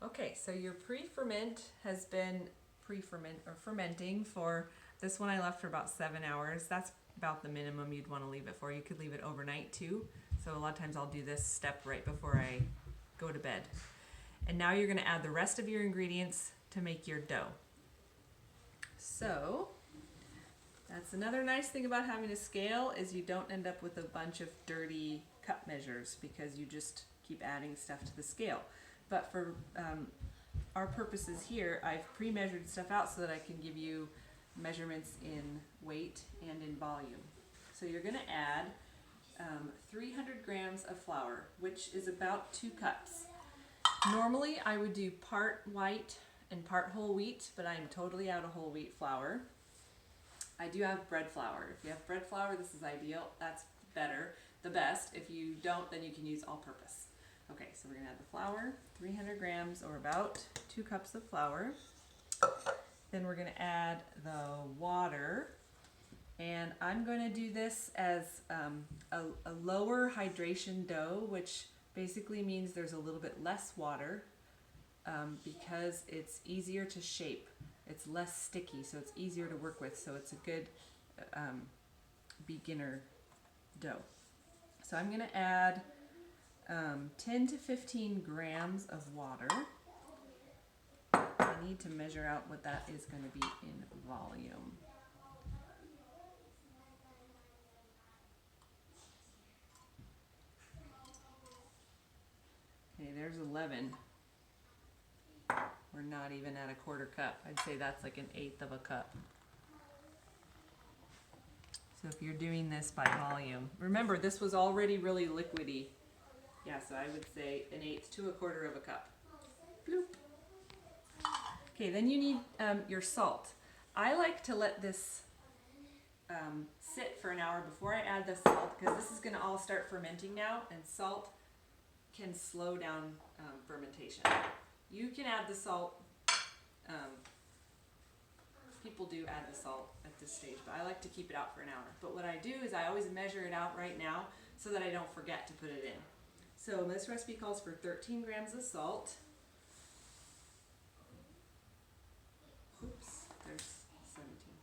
Okay, so your pre-ferment has been fermenting for, this one I left for about 7 hours. That's about the minimum you'd want to leave it for. You could leave it overnight too. So a lot of times I'll do this step right before I go to bed. And now you're going to add the rest of your ingredients to make your dough. So that's another nice thing about having a scale, is you don't end up with a bunch of dirty cup measures because you just keep adding stuff to the scale. But for our purposes here, I've pre-measured stuff out so that I can give you measurements in weight and in volume. So you're going to add 300 grams of flour, which is about 2 cups. Normally I would do part white and part whole wheat, but I'm totally out of whole wheat flour. I do have bread flour. If you have bread flour, this is ideal. That's better, the best. If you don't, then you can use all-purpose. Okay, so we're gonna add the flour, 300 grams or about 2 cups of flour. Then we're gonna add the water, and I'm gonna do this as a lower hydration dough, which basically means there's a little bit less water because it's easier to shape. It's less sticky, so it's easier to work with, so it's a good beginner dough. So I'm gonna add 10 to 15 grams of water. I need to measure out what that is going to be in volume. Okay, there's 11. We're not even at a quarter cup. I'd say that's like 1/8 of a cup. So if you're doing this by volume, remember this was already really liquidy. Yeah, so I would say 1/8 to a quarter of a cup. Bloop. Okay, then you need your salt. I like to let this sit for an hour before I add the salt, because this is going to all start fermenting now, and salt can slow down fermentation. You can add the salt. People do add the salt at this stage, but I like to keep it out for an hour. But what I do is I always measure it out right now so that I don't forget to put it in. So this recipe calls for 13 grams of salt. Oops, there's 17.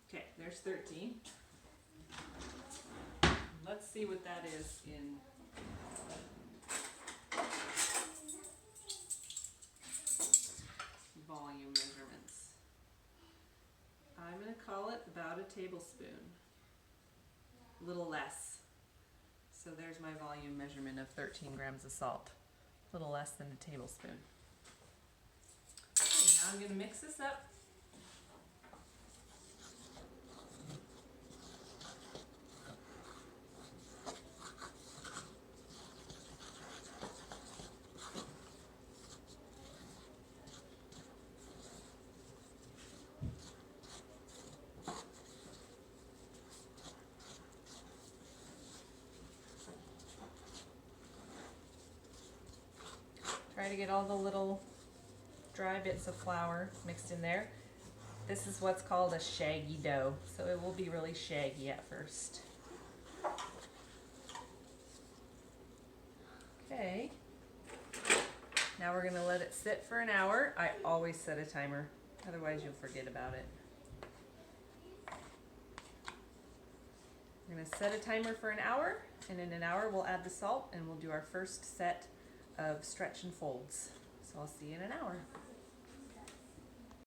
Okay, there's 13. Let's see what that is in volume measurements. I'm going to call it about a tablespoon, a little less. So there's my volume measurement of 13 grams of salt, a little less than a tablespoon. Okay, now I'm going to mix this up. Try to get all the little dry bits of flour mixed in there. This is what's called a shaggy dough, so it will be really shaggy at first. Okay, now we're going to let it sit for an hour. I always set a timer, otherwise you'll forget about it. I'm going to set a timer for an hour, and in an hour we'll add the salt and we'll do our first set of stretch and folds. So I'll see you in an hour.